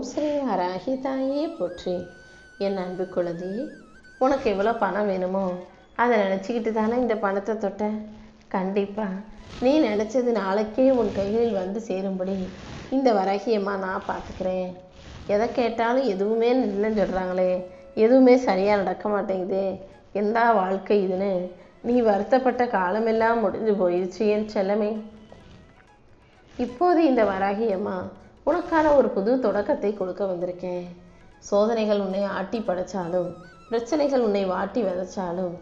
ஸ்ரீ வராகி தாயே போற்றி. என் அன்பு குழந்தையே, உனக்கு எவ்வளோ பணம் வேணுமோ அதை நினச்சிக்கிட்டு தானே இந்த பணத்தை தொட்ட. கண்டிப்பாக நீ நினச்சது நாளைக்கே உன் கைகளில் வந்து சேரும்படி இந்த வராகியம்மா நான் பார்த்துக்கிறேன். எதை கேட்டாலும் எதுவுமே இல்லைன்னு சொல்கிறாங்களே, எதுவுமே சரியாக நடக்க மாட்டேங்குதே, எந்த வாழ்க்கை இதுன்னு நீ வருத்தப்பட்ட காலமெல்லாம் முடிஞ்சு போயிடுச்சு என் செல்லமே. இப்போது இந்த வராகியம்மா உனக்கான ஒரு புது தொடக்கத்தை கொடுக்க வந்திருக்கேன். சோதனைகள் உன்னை ஆட்டி படைச்சாலும், பிரச்சனைகள் உன்னை வாட்டி விதைச்சாலும்,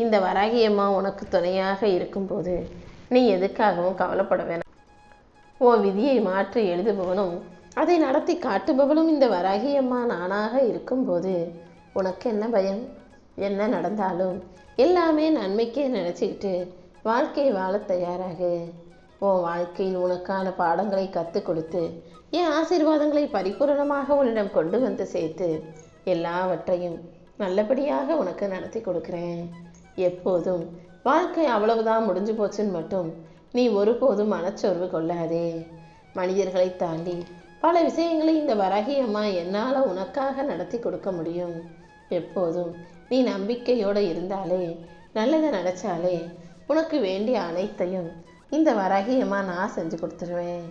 இந்த வராகியம்மா உனக்கு துணையாக இருக்கும்போது நீ எதுக்காகவும் கவலைப்பட வேணாம். உன் விதியை மாற்றி எழுதுபவனும் அதை நடத்தி காட்டுபவனும் இந்த வராகியம்மா நானாக இருக்கும்போது உனக்கு என்ன பயம்? என்ன நடந்தாலும் எல்லாமே நன்மைக்கே நினச்சிக்கிட்டு வாழ்க்கையை வாழ தயாராகு. உன் வாழ்க்கையில் உனக்கான பாடங்களை கற்றுக் கொடுத்து என் ஆசீர்வாதங்களை பரிபூரணமாக உன்னிடம் கொண்டு வந்து சேர்த்து எல்லாவற்றையும் நல்லபடியாக உனக்கு நடத்தி கொடுக்குறேன். எப்போதும் வாழ்க்கை அவ்வளவுதான் முடிஞ்சு போச்சுன்னு மட்டும் நீ ஒருபோதும் மனச்சோர்வு கொள்ளாதே. மனிதர்களை தாண்டி பல விஷயங்களை இந்த வராகியம்மா என்னால் உனக்காக நடத்தி கொடுக்க முடியும். எப்போதும் நீ நம்பிக்கையோடு இருந்தாலே, நல்லதை நினச்சாலே உனக்கு வேண்டிய அனைத்தையும் இந்த வராகியம்மா நான் செஞ்சு கொடுத்துருவேன்.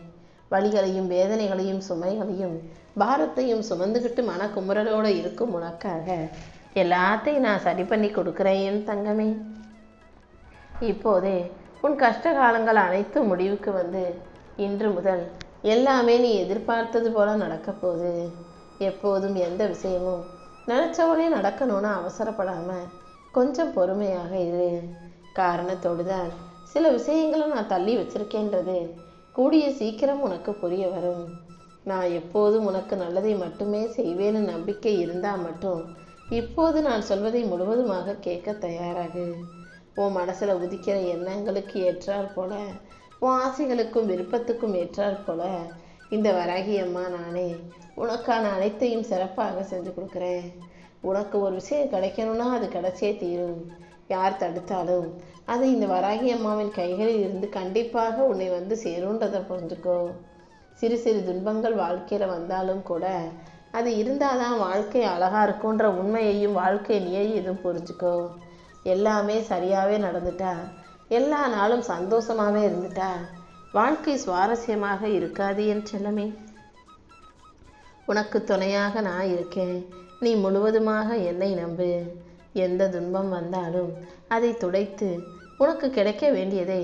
வலிகளையும் வேதனைகளையும் சுமைகளையும் பாரத்தையும் சுமந்துக்கிட்டு மனக்குமுறலோடு இருக்கும் உனக்காக எல்லாத்தையும் நான் சரி பண்ணி கொடுக்குறேன் என் தங்கமே. இப்போதே உன் கஷ்ட காலங்கள் அனைத்தும் முடிவுக்கு வந்து இன்று முதல் எல்லாமே நீ எதிர்பார்த்தது போல நடக்க போகுது. எப்போதும் எந்த விஷயமும் நினச்சவனே நடக்கணும்னு அவசரப்படாமல் கொஞ்சம் பொறுமையாக இரு. காரணத்தோடு தான் சில விஷயங்களை நான் தள்ளி வச்சிருக்கேன்றது கூடிய சீக்கிரம் உனக்கு புரிய வரும். நான் எப்போதும் உனக்கு நல்லதை மட்டுமே செய்வேன்னு நம்பிக்கை இருந்தால் மட்டும் இப்போது நான் சொல்வதை முழுவதுமாக கேட்க தயாராகு. உன் மனசில் உதிக்கிற எண்ணங்களுக்கு ஏற்றாற் போல, உன் ஆசைகளுக்கும் விருப்பத்துக்கும் ஏற்றாற் போல இந்த வராகியம்மா நானே உனக்கான அனைத்தையும் சிறப்பாக செஞ்சு கொடுக்குறேன். உனக்கு ஒரு விஷயம் கிடைக்கணும்னா அது கிடைச்சே தீரும். யார் தடுத்தாலும் அது இந்த வராகி அம்மாவின் கைகளில் இருந்து கண்டிப்பாக உன்னை வந்து சேருன்றதை புரிஞ்சுக்கோ. சிறு சிறு துன்பங்கள் வாழ்க்கையில் வந்தாலும் கூட அது இருந்தால் தான் வாழ்க்கை அழகாக இருக்குன்ற உண்மையையும் வாழ்க்கை நியதியும் புரிஞ்சுக்கோ. எல்லாமே சரியாகவே நடந்துட்டா, எல்லா நாளும் சந்தோஷமாகவே இருந்துட்டா வாழ்க்கை சுவாரஸ்யமாக இருக்காது என் செல்லமே. உனக்கு துணையாக நான் இருக்கேன். நீ முழுவதுமாக என்னை நம்பு. எந்த துன்பம் வந்தாலும் அதை துடைத்து உனக்கு கிடைக்க வேண்டியதை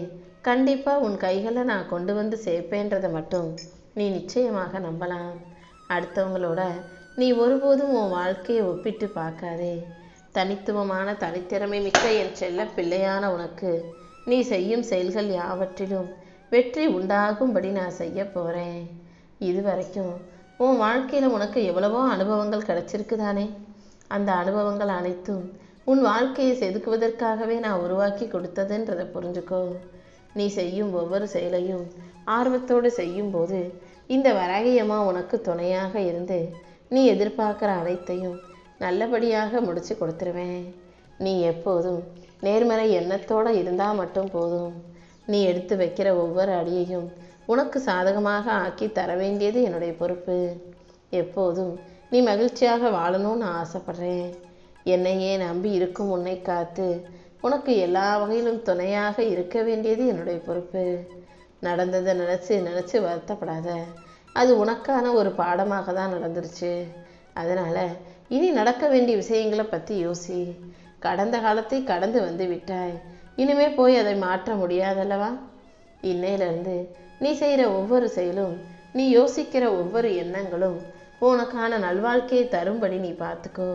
கண்டிப்பாக உன் கைகளில் நான் கொண்டு வந்து சேர்ப்பேன்றதை மட்டும் நீ நிச்சயமாக நம்பலாம். அடுத்தவங்களோட நீ ஒருபோதும் உன் வாழ்க்கையை ஒப்பிட்டு பார்க்காதே. தனித்துவமான தனித்திறமை மிக்க என் செல்ல பிள்ளையான உனக்கு நீ செய்யும் செயல்கள் யாவற்றிலும் வெற்றி உண்டாகும்படி நான் செய்ய போகிறேன். இதுவரைக்கும் உன் வாழ்க்கையில் உனக்கு எவ்வளவோ அனுபவங்கள் கிடைச்சிருக்குதானே. அந்த அனுபவங்கள் அனைத்தும் உன் வாழ்க்கையை செதுக்குவதற்காகவே நான் உருவாக்கி கொடுத்ததுன்றதை புரிஞ்சுக்கோ. நீ செய்யும் ஒவ்வொரு செயலையும் ஆர்வத்தோடு செய்யும்போது இந்த வராகியம்மா உனக்கு துணையாக இருந்து நீ எதிர்பார்க்குற அனைத்தையும் நல்லபடியாக முடிச்சு கொடுத்துருவேன். நீ எப்போதும் நேர்மறை எண்ணத்தோடு இருந்தால் மட்டும் போதும். நீ எடுத்து வைக்கிற ஒவ்வொரு அடியையும் உனக்கு சாதகமாக ஆக்கி தர வேண்டியது என்னுடைய பொறுப்பு. எப்போதும் நீ மகிழ்ச்சியாக வாழணும்னு ஆசைப்படுறேன். என்னையே நம்பி இருக்கும் உன்னை காத்து உனக்கு எல்லா வகையிலும் துணையாக இருக்க வேண்டியது என்னுடைய பொறுப்பு. நடந்ததை நினச்சி வருத்தப்படாத. அது உனக்கான ஒரு பாடமாக தான் நடந்துருச்சு. அதனால் இனி நடக்க வேண்டிய விஷயங்களை பற்றி யோசி. கடந்த காலத்தை கடந்து வந்து விட்டாய். இனிமே போய் அதை மாற்ற முடியாதல்லவா? இன்னையிலிருந்து நீ செய்கிற ஒவ்வொரு செயலும், நீ யோசிக்கிற ஒவ்வொரு எண்ணங்களும் உனக்கான நல்வாழ்க்கையை தரும்படி நீ பார்த்துக்கோ.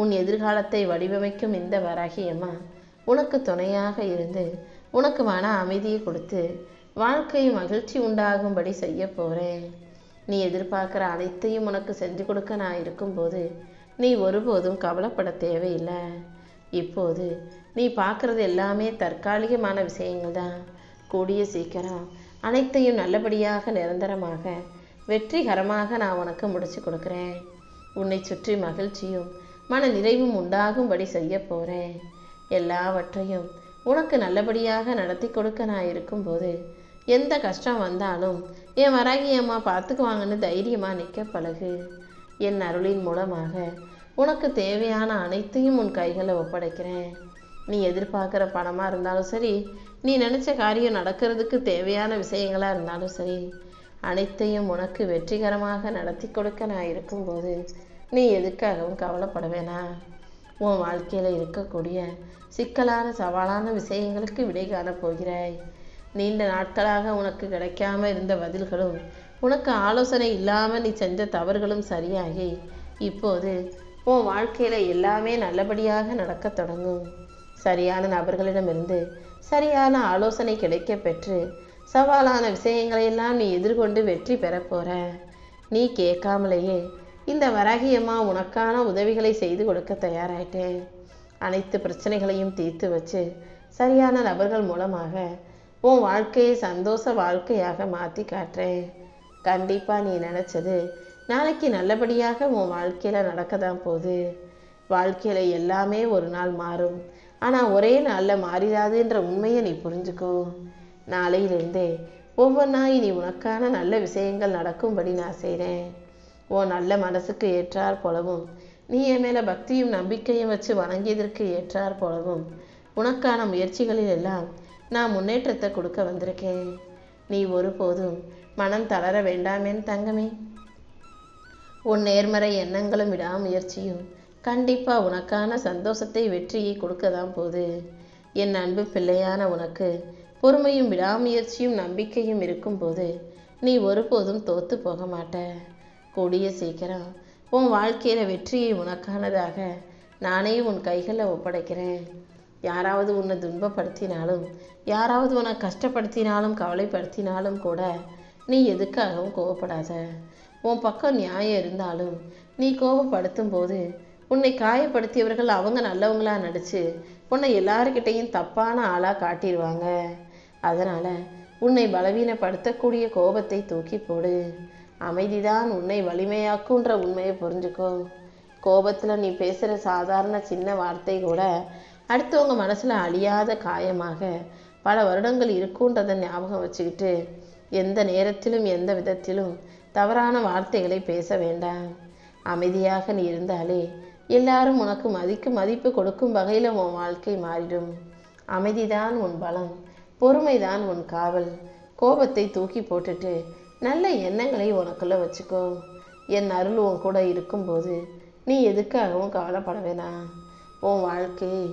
உன் எதிர்காலத்தை வடிவமைக்கும் இந்த வராகியம்மா உனக்கு துணையாக இருந்து உனக்கு மன அமைதியை கொடுத்து வாழ்க்கையை மகிழ்ச்சி உண்டாகும்படி செய்ய போகிறேன். நீ எதிர்பார்க்குற அனைத்தையும் உனக்கு செஞ்சு கொடுக்க நான் இருக்கும்போது நீ ஒருபோதும் கவலைப்பட தேவையில்லை. இப்போது நீ பார்க்குறது எல்லாமே தற்காலிகமான விஷயங்கள் தான். கூடிய சீக்கிரம் அனைத்தையும் நல்லபடியாக நிரந்தரமாக வெற்றிகரமாக நான் உனக்கு முடிச்சு கொடுக்குறேன். உன்னை சுற்றி மகிழ்ச்சியும் மன நிறைவும் உண்டாகும்படி செய்ய போகிறேன். எல்லாவற்றையும் உனக்கு நல்லபடியாக நடத்தி கொடுக்க நான் இருக்கும்போது எந்த கஷ்டம் வந்தாலும் என் வராகி அம்மா பார்த்துக்குவாங்கன்னு தைரியமாக நிற்க பழகு. என் அருளின் மூலமாக உனக்கு தேவையான அனைத்தையும் உன் கைகளில் ஒப்படைக்கிறேன். நீ எதிர்பார்க்குற பணமாக இருந்தாலும் சரி, நீ நினச்ச காரியம் நடக்கிறதுக்கு தேவையான விஷயங்களாக இருந்தாலும் சரி, அனைத்தையும் உனக்கு வெற்றிகரமாக நடத்தி கொடுக்க நான் இருக்கும்போது நீ எதுக்காகவும் கவலைப்பட வேணாம். உன் வாழ்க்கையில் இருக்கக்கூடிய சிக்கலான சவாலான விஷயங்களுக்கு விடை காணப் போகிறாய். நீண்ட நாட்களாக உனக்கு கிடைக்காம இருந்த பதில்களும், உனக்கு ஆலோசனை இல்லாமல் நீ செஞ்ச தவறுகளும் சரியாகி இப்போது உன் வாழ்க்கையில் எல்லாமே நல்லபடியாக நடக்க தொடங்கும். சரியான நபர்களிடமிருந்து சரியான ஆலோசனை கிடைக்க பெற்று சவாலான விஷயங்களையெல்லாம் நீ எதிர்கொண்டு வெற்றி பெறப்போற. நீ கேட்காமலேயே இந்த வராகியம்மா உனக்கான உதவிகளை செய்து கொடுக்க தயாராயிட்டேன். அனைத்து பிரச்சனைகளையும் தீர்த்து வச்சு சரியான நபர்கள் மூலமாக உன் வாழ்க்கையை சந்தோஷ வாழ்க்கையாக மாற்றி காட்டுறேன். கண்டிப்பாக நீ நினச்சது நாளைக்கு நல்லபடியாக உன் வாழ்க்கையில் நடக்க தான் போகுது. வாழ்க்கையில் எல்லாமே ஒரு நாள் மாறும், ஆனால் ஒரே நாளில் மாறிடாதுன்ற உண்மையை நீ புரிஞ்சுக்கோ. நாளையிலிருந்தே ஒவ்வொன்றா இனி உனக்கான நல்ல விஷயங்கள் நடக்கும்படி நான் செய்கிறேன். உன் நல்ல மனசுக்கு ஏற்றார் போலவும், நீ என் மேலே பக்தியும் நம்பிக்கையும் வச்சு வணங்கியதற்கு ஏற்றார் போலவும் உனக்கான முயற்சிகளில் எல்லாம் நான் முன்னேற்றத்தை கொடுக்க வந்திருக்கேன். நீ ஒருபோதும் மனம் தளர வேண்டாமேன் தங்கமே. உன் நேர்மறை எண்ணங்களும் விடாமுயற்சியும் கண்டிப்பாக உனக்கான சந்தோஷத்தை வெற்றியை கொடுக்க தான் போகுது. என் அன்பு பிள்ளையான உனக்கு பொறுமையும் விடாமுயற்சியும் நம்பிக்கையும் இருக்கும்போது நீ ஒருபோதும் தோற்று போக மாட்ட. கூடிய சீக்கிரம் உன் வாழ்க்கையில் வெற்றியை உனக்கானதாக நானே உன் கைகளில் ஒப்படைக்கிறேன். யாராவது உன்னை துன்பப்படுத்தினாலும், யாராவது உன்னை கஷ்டப்படுத்தினாலும், கவலைப்படுத்தினாலும் கூட நீ எதுக்காகவும் கோவப்படாத. உன் பக்கம் நியாயம் இருந்தாலும் நீ கோபப்படுத்தும் போது உன்னை காயப்படுத்தியவர்கள் அவங்க நல்லவங்களாக நடித்து உன்னை எல்லாருக்கிட்டையும் தப்பான ஆளாக காட்டிடுவாங்க. அதனால் உன்னை பலவீனப்படுத்தக்கூடிய கோபத்தை தூக்கி போடு. அமைதிதான் உன்னை வலிமையாக்குன்ற உண்மையை புரிஞ்சுக்கோ. கோபத்தில் நீ பேசுகிற சாதாரண சின்ன வார்த்தை கூட அடுத்தவங்க மனசில் அழியாத காயமாக பல வருடங்கள் இருக்குன்றதை ஞாபகம் வச்சுக்கிட்டு எந்த நேரத்திலும் எந்த விதத்திலும் தவறான வார்த்தைகளை பேச வேண்டாம். அமைதியாக நீ இருந்தாலே எல்லாரும் உனக்கு மதிப்பு கொடுக்கும் வகையில் உன் வாழ்க்கை மாறிடும். அமைதிதான் உன் பலம், பொறுமைதான் உன் காவல். கோபத்தை தூக்கி போட்டுட்டு நல்ல எண்ணங்களை உனக்குள்ள வச்சுக்கோ. என் அருள் உன் கூட இருக்கும்போது நீ எதுக்காகவும் கவலைப்பட வேணாம். உன் வாழ்க்கையை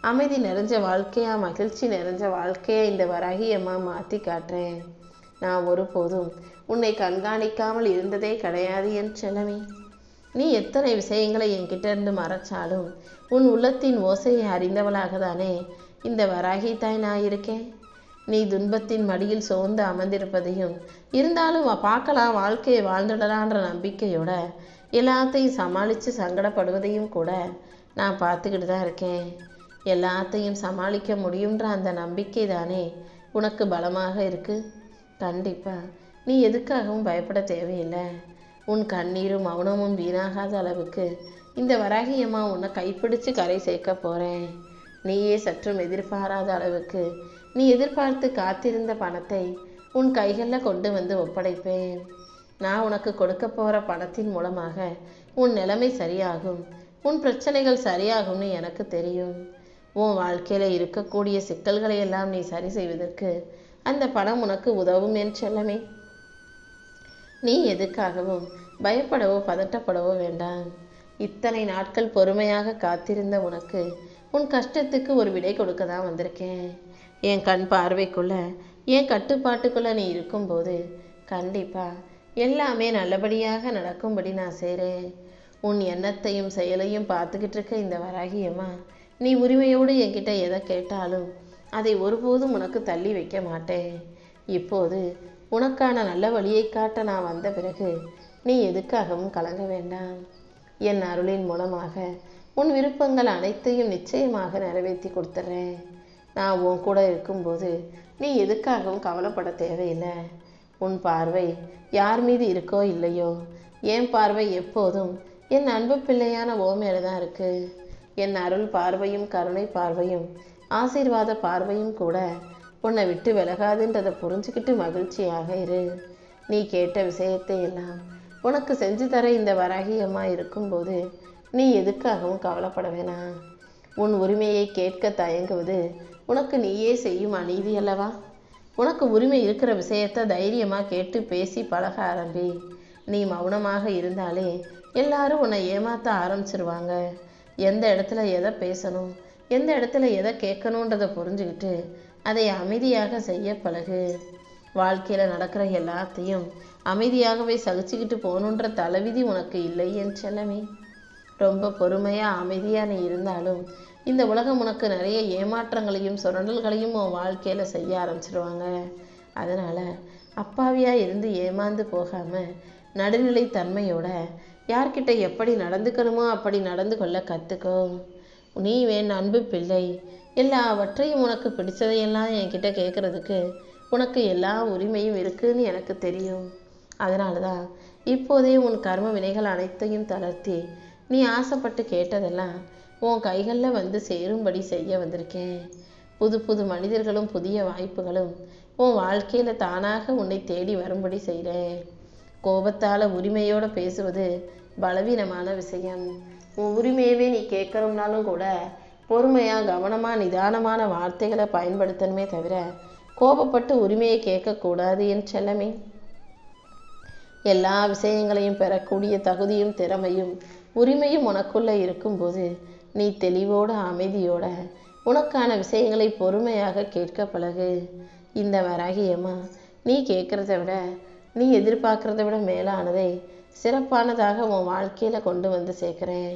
அமைதி நிறைஞ்ச வாழ்க்கையா, மகிழ்ச்சி நிறைஞ்ச வாழ்க்கையா இந்த வராகியம்மா மாற்றி காட்டுறேன். நான் ஒருபோதும் உன்னை கண்காணிக்காமல் இருந்ததே கிடையாது என் செல்லமே. நீ எத்தனை விஷயங்களை என்கிட்ட இருந்து மறைச்சாலும் உன் உள்ளத்தின் ஓசையை அறிந்தவளாக தானே இந்த வராகி தாய் நான் இருக்கேன். நீ துன்பத்தின் மடியில் சோர்ந்து அமர்ந்திருப்பதையும், இருந்தாலும் பார்க்கலாம் வாழ்க்கையை வாழ்ந்துடலான்ற நம்பிக்கையோட எல்லாத்தையும் சமாளித்து சங்கடப்படுவதையும் கூட நான் பார்த்துக்கிட்டு தான் இருக்கேன். எல்லாத்தையும் சமாளிக்க முடியுன்ற அந்த நம்பிக்கை தானே உனக்கு பலமாக இருக்குது. கண்டிப்பாக நீ எதுக்காகவும் பயப்பட தேவையில்லை. உன் கண்ணீரும் மௌனமும் வீணாகாத அளவுக்கு இந்த வராகியம்மா உன்னை கைப்பிடிச்சு கரை சேர்க்க போகிறேன். நீயே சற்றும் எதிர்பாராத அளவுக்கு நீ எதிர்பார்த்து காத்திருந்த பணத்தை உன் கைகளில் கொண்டு வந்து ஒப்படைப்பேன். நான் உனக்கு கொடுக்க போகிற பணத்தின் மூலமாக உன் நிலைமை சரியாகும், உன் பிரச்சனைகள் சரியாகும்னு எனக்கு தெரியும். உன் வாழ்க்கையில் இருக்கக்கூடிய சிக்கல்களை எல்லாம் நீ சரி செய்வதற்கு அந்த பணம் உனக்கு உதவும் என் செல்லமே. நீ எதுக்காகவும் பயப்படவோ பதட்டப்படவோ வேண்டாம். இத்தனை நாட்கள் பொறுமையாக காத்திருந்த உனக்கு உன் கஷ்டத்துக்கு ஒரு விடை கொடுக்க தான் வந்திருக்கேன். என் கண் பார்வைக்குள்ள, என் கட்டுப்பாட்டுக்குள்ளே நீ இருக்கும்போது கண்டிப்பாக எல்லாமே நல்லபடியாக நடக்கும்படி நான் செய்கிறேன். உன் எண்ணத்தையும் செயலையும் பார்த்துக்கிட்டு இருக்க இந்த வராகியம்மா நீ உரிமையோடு என்கிட்ட எதை கேட்டாலும் அதை ஒருபோதும் உனக்கு தள்ளி வைக்க மாட்டேன். இப்போது உனக்கான நல்ல வழியை காட்ட நான் வந்த பிறகு நீ எதுக்காகவும் கலங்க வேண்டாம். என் அருளின் மூலமாக உன் விருப்பங்கள் அனைத்தையும் நிச்சயமாக நிறைவேற்றி கொடுத்துட்றேன். நான் உன் கூட இருக்கும்போது நீ எதுக்காகவும் கவலைப்பட தேவையில்லை. உன் பார்வை யார் மீது இருக்கோ இல்லையோ, என் பார்வை எப்போதும் என் அன்பு பிள்ளையான ஓ மேலே தான் இருக்குது. என் அருள் பார்வையும் கருணை பார்வையும் ஆசீர்வாத பார்வையும் கூட உன்னை விட்டு விலகாதுன்றதை புரிஞ்சுக்கிட்டு மகிழ்ச்சியாக இரு. நீ கேட்ட விஷயத்தை எல்லாம் உனக்கு செஞ்சு தர இந்த வராகி அம்மா இருக்கும்போது நீ எதுக்காகவும் கவலைப்பட வேணாம். உன் உரிமையை கேட்க தயங்குவது உனக்கு நீயே செய்யும் அநீதி அல்லவா? உனக்கு உரிமை இருக்கிற விஷயத்த தைரியமாக கேட்டு பேசி பழக ஆரம்பி. நீ மௌனமாக இருந்தாலே எல்லாரும் உன்னை ஏமாற்ற ஆரம்பிச்சிருவாங்க. எந்த இடத்துல எதை பேசணும், எந்த இடத்துல எதை கேட்கணுன்றதை புரிஞ்சுக்கிட்டு அதை அமைதியாக செய்ய பழகு. வாழ்க்கையில் நடக்கிற எல்லாத்தையும் அமைதியாகவே சகிச்சுக்கிட்டு போகணுன்ற தலைவிதி உனக்கு இல்லை என் செல்லமே. ரொம்ப பொறுமையாக அமைதியாக நீ இருந்தாலும் இந்த உலகம் உனக்கு நிறைய ஏமாற்றங்களையும் சுரண்டல்களையும் உன் வாழ்க்கையில் செய்ய ஆரம்பிச்சிடுவாங்க. அதனால் அப்பாவியாக இருந்து ஏமாந்து போகாமல் நடுநிலை தன்மையோட யார்கிட்ட எப்படி நடந்துக்கணுமோ அப்படி நடந்து கொள்ள கற்றுக்கோ. நீ என் அன்பு பிள்ளை. எல்லாவற்றையும் உனக்கு பிடிச்சதையெல்லாம் என்கிட்ட கேட்குறதுக்கு உனக்கு எல்லா உரிமையும் இருக்குன்னு எனக்கு தெரியும். அதனால தான் இப்போதே உன் கர்ம வினைகள் அனைத்தையும் தளர்த்தி நீ ஆசைப்பட்டு கேட்டதெல்லாம் உன் கைகளில் வந்து சேரும்படி செய்ய வந்திருக்கேன். புது புது மனிதர்களும் புதிய வாய்ப்புகளும் உன் வாழ்க்கையில் தானாக உன்னை தேடி வரும்படி செய்கிறேன். கோபத்தால் உரிமையோடு பேசுவது பலவீனமான விஷயம். உன் உரிமையவே நீ கேட்கணும்னாலும் கூட பொறுமையாக கவனமாக நிதானமான வார்த்தைகளை பயன்படுத்தணுமே தவிர கோபப்பட்டு உரிமையை கேட்கக்கூடாது என் செல்லமே. எல்லா விஷயங்களையும் பெறக்கூடிய தகுதியும் திறமையும் உரிமையும் உனக்குள்ளே இருக்கும்போது நீ தெளிவோட அமைதியோட உனக்கான விஷயங்களை பொறுமையாக கேட்க பழகு. இந்த வராகியம்மா நீ கேட்குறத விட நீ எதிர்பார்க்குறத விட மேலானதை சிறப்பானதாக உன் வாழ்க்கையில் கொண்டு வந்து சேர்க்குறேன்.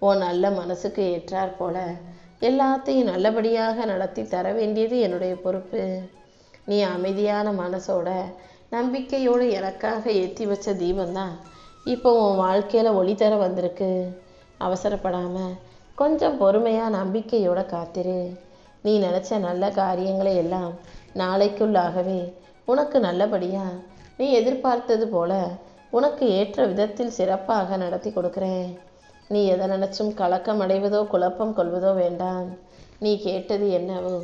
உன் நல்ல மனசுக்கு ஏற்றாற் போல எல்லாத்தையும் நல்லபடியாக நடத்தி தர வேண்டியது என்னுடைய பொறுப்பு. நீ அமைதியான மனசோட நம்பிக்கையோடு எனக்காக ஏற்றி வச்ச தீபந்தான் இப்போ உன் வாழ்க்கையில் ஒளி தர வந்திருக்கு. அவசரப்படாமல் கொஞ்சம் பொறுமையாக நம்பிக்கையோட காத்திரு. நீ நினச்ச நல்ல காரியங்களை எல்லாம் நாளைக்குள்ளாகவே உனக்கு நல்லபடியாக நீ எதிர்பார்த்தது போல உனக்கு ஏற்ற விதத்தில் சிறப்பாக நடத்தி கொடுக்குறேன். நீ எதை நினச்சும் கலக்கம் அடைவதோ குழப்பம் கொள்வதோ வேண்டாம். நீ கேட்டது என்னவோ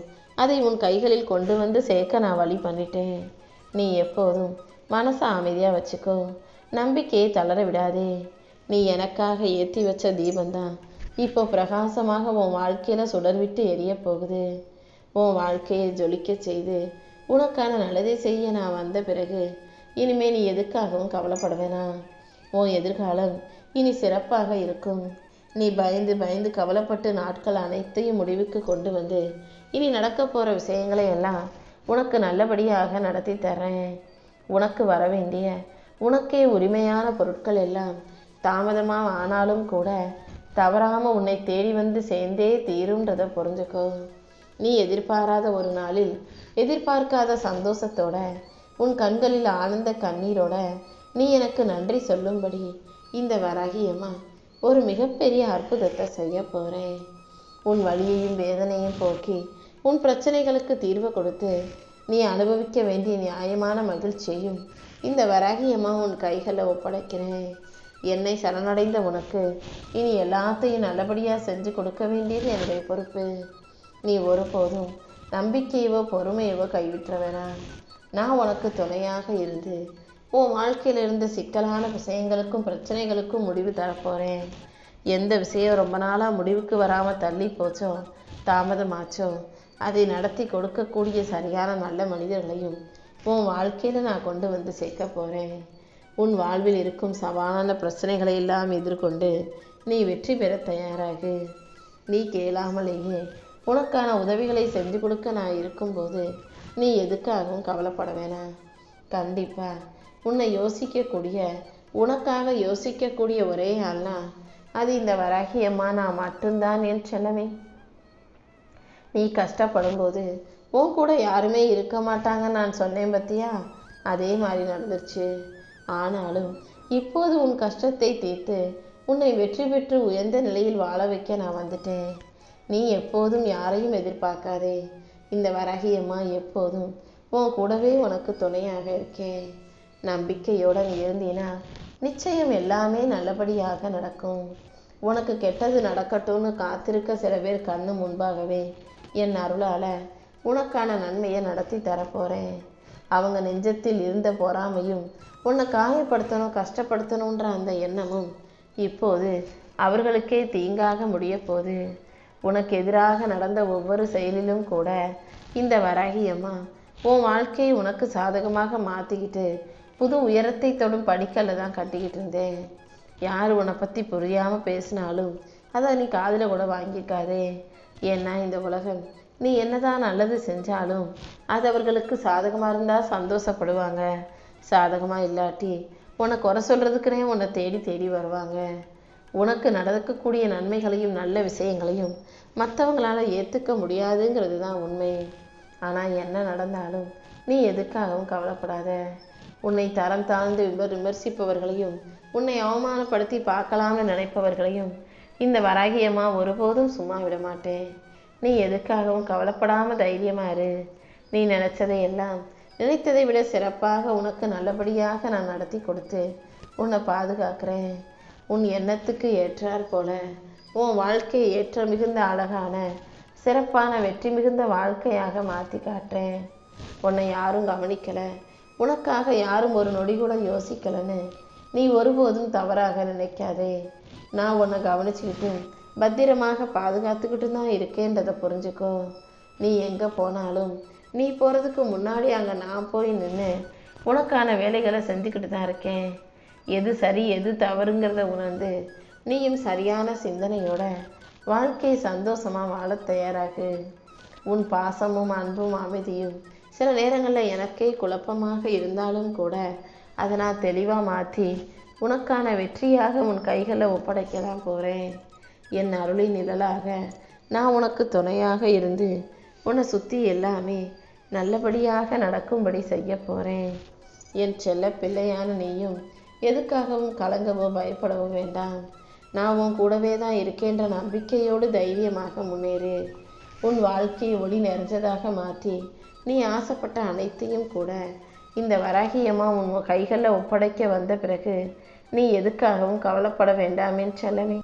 அதை உன் கைகளில் கொண்டு வந்து சேர்க்க நான் வழி பண்ணிட்டேன். நீ எப்போதும் மனசை அமைதியாக வச்சுக்கோ. நம்பிக்கையை தளர விடாதே. நீ எனக்காக ஏற்றி வச்ச தீபந்தான் இப்போ பிரகாசமாக உன் வாழ்க்கையில் சுடர்விட்டு எரிய போகுது. உன் வாழ்க்கையை ஜொலிக்க செய்து உனக்கான நல்லதை செய்ய நான் வந்த பிறகு இனிமே நீ எதுக்காகவும் கவலைப்பட வேணாம். உன் எதிர்காலம் இனி சிறப்பாக இருக்கும். நீ பயந்து பயந்து கவலைப்பட்டு நாட்கள் அனைத்தையும் முடிவுக்கு கொண்டு வந்து இனி நடக்க போகிற விஷயங்களை எல்லாம் உனக்கு நல்லபடியாக நடத்தி தர்றேன். உனக்கு வர வேண்டிய உனக்கே உரிமையான பொருட்கள் எல்லாம் தாமதமாக ஆனாலும் கூட தவறாமல் உன்னை தேடி வந்து சேர்ந்தே தீரும்ன்றதை புரிஞ்சுக்கோ. நீ எதிர்பாராத ஒரு நாளில் எதிர்பார்க்காத சந்தோஷத்தோட உன் கண்களில் ஆனந்த கண்ணீரோட நீ எனக்கு நன்றி சொல்லும்படி இந்த வராகியம்மா ஒரு மிகப்பெரிய அற்புதத்தை செய்ய போகிறேன். உன் வலியையும் வேதனையும் போக்கி உன் பிரச்சனைகளுக்கு தீர்வு கொடுத்து நீ அனுபவிக்க வேண்டிய நியாயமான மகிழ்ச்சியையும் இந்த வராகியம்மா உன் கைகளில் ஒப்படைக்கிறேன். என்னை சரணடைந்த உனக்கு இனி எல்லாத்தையும் நல்லபடியாக செஞ்சு கொடுக்க வேண்டியது என்னுடைய பொறுப்பு. நீ ஒருபோதும் நம்பிக்கையவோ பொறுமையவோ கைவிட்ட வேணாம். நான் உனக்கு துணையாக இருந்து உன் வாழ்க்கையில் இருந்த சிக்கலான விஷயங்களுக்கும் பிரச்சனைகளுக்கும் முடிவு தரப்போகிறேன். எந்த விஷயம் ரொம்ப நாளாக முடிவுக்கு வராமல் தள்ளி போச்சோ தாமதமாச்சோ அதை நடத்தி கொடுக்கக்கூடிய சரியான நல்ல மனிதர்களையும் உன் வாழ்க்கையில் நான் கொண்டு வந்து சேர்க்க போகிறேன். உன் வாழ்வில் இருக்கும் சவாலான பிரச்சனைகளை எல்லாம் எதிர்கொண்டு நீ வெற்றி பெற தயாராகு. நீ கேளாமலேயே உனக்கான உதவிகளை செஞ்சு கொடுக்க நான் இருக்கும்போது நீ எதுக்காகவும் கவலைப்பட வேணாம். கண்டிப்பாக உன்னை யோசிக்கக்கூடிய உனக்காக யோசிக்கக்கூடிய ஒரே ஆள்னா அது இந்த வராகியம்மா நான் மட்டும்தான் என் செல்லமே. நீ கஷ்டப்படும் போது உன் கூட யாருமே இருக்க மாட்டாங்கன்னு நான் சொன்னேன் பத்தியா, அதே மாதிரி நடந்துருச்சு. ஆனாலும் இப்போது உன் கஷ்டத்தை தீர்த்து உன்னை வெற்றி பெற்று உயர்ந்த நிலையில் வாழ வைக்க நான் வந்துட்டேன். நீ எப்போதும் யாரையும் எதிர்பார்க்காதே. இந்த வராகியம்மா எப்போதும் உன் கூடவே உனக்கு துணையாக இருக்கேன். நம்பிக்கையோடு நீ இருந்தீனா நிச்சயம் எல்லாமே நல்லபடியாக நடக்கும். உனக்கு கெட்டது நடக்கட்டும்னு காத்திருக்க சில பேர் கண்ணு முன்பாகவே என் அருளால் உனக்கான நன்மையை நடத்தி தரப்போகிறேன். அவங்க நெஞ்சத்தில் இருந்த பொறாமையும் உன்னை காயப்படுத்தணும் கஷ்டப்படுத்தணுன்ற அந்த எண்ணமும் இப்போது அவர்களுக்கே தீங்காக முடிய போகுது. உனக்கு எதிராக நடந்த ஒவ்வொரு செயலிலும் கூட இந்த வராகியம்மா உன் வாழ்க்கையை உனக்கு சாதகமாக மாற்றிக்கிட்டு புது உயரத்தை தொடும் படிக்கல்ல தான் கட்டிக்கிட்டு இருந்தேன். யார் உன்னை பற்றி புரியாமல் பேசினாலும் அதை நீ காதில் கூட வாங்கிக்காதே. ஏன்னா இந்த உலகம் நீ என்னதான் நல்லது செஞ்சாலும் அது அவர்களுக்கு சாதகமாக இருந்தால் சந்தோஷப்படுவாங்க, சாதகமாக இல்லாட்டி உன்னை குறை சொல்கிறதுக்குனே உன்னை தேடி தேடி வருவாங்க. உனக்கு நடக்கக்கூடிய நன்மைகளையும் நல்ல விஷயங்களையும் மற்றவங்களால ஏற்றுக்க முடியாதுங்கிறது தான் உண்மை. ஆனால் என்ன நடந்தாலும் நீ எதுக்காகவும் கவலைப்படாத. உன்னை தரம் தாழ்ந்து விமர்சிப்பவர்களையும் உன்னை அவமானப்படுத்தி பார்க்கலாம்னு நினைப்பவர்களையும் இந்த வராகியம்மா ஒருபோதும் சும்மா விட மாட்டேன். நீ எதுக்காகவும் கவலைப்படாமல் தைரியமாக இரு. நீ நினைச்சதை எல்லாம் நினைத்ததை விட சிறப்பாக உனக்கு நல்லபடியாக நான் நடத்தி கொடுத்து உன்னை பாதுகாக்கிறேன். உன் எண்ணத்துக்கு ஏற்றாற் போல உன் வாழ்க்கையை ஏற்ற மிகுந்த அழகான சிறப்பான வெற்றி மிகுந்த வாழ்க்கையாக மாற்றி காட்டுறேன். உன்னை யாரும் கவனிக்கலை, உனக்காக யாரும் ஒரு நொடி கூட யோசிக்கலைன்னு நீ ஒருபோதும் தவறாக நினைக்காதே. நான் உன்னை கவனிச்சுக்கிட்டு பத்திரமாக பாதுகாத்துக்கிட்டு தான் இருக்கேன்றதை புரிஞ்சுக்கோ. நீ எங்கே போனாலும் நீ போகிறதுக்கு முன்னாடி அங்கே நான் போய் நின்று உனக்கான வேலைகளை செஞ்சுக்கிட்டு தான் இருக்கேன். எது சரி எது தவறுங்கிறத உணர்ந்து நீயும் சரியான சிந்தனையோட வாழ்க்கையை சந்தோஷமாக வாழ தயாராகு. உன் பாசமும் அன்பும் அமைதியும் சில நேரங்களில் எனக்கே குழப்பமாக இருந்தாலும் கூட அதை நான் தெளிவாக மாற்றி உனக்கான வெற்றியாக உன் கைகளில் ஒப்படைக்க தான் போகிறேன். என் அருளின் நிழலாக நான் உனக்கு துணையாக இருந்து உன்னை சுற்றி எல்லாமே நல்லபடியாக நடக்கும்படி செய்ய போகிறேன். என் செல்ல பிள்ளையான நீயும் எதுக்காகவும் கலங்கவோ பயப்படவோ வேண்டாம். நான் உன் கூடவே தான் இருக்கேன்ற நம்பிக்கையோடு தைரியமாக முன்னேறு. உன் வாழ்க்கையை ஒளி நிறைஞ்சதாக மாற்றி நீ ஆசைப்பட்ட அனைத்தையும் கூட இந்த வராகியம்மா உன் கைகளில் ஒப்படைக்க வந்த பிறகு நீ எதுக்காகவும் கவலைப்பட வேண்டாம் என் செல்லமே.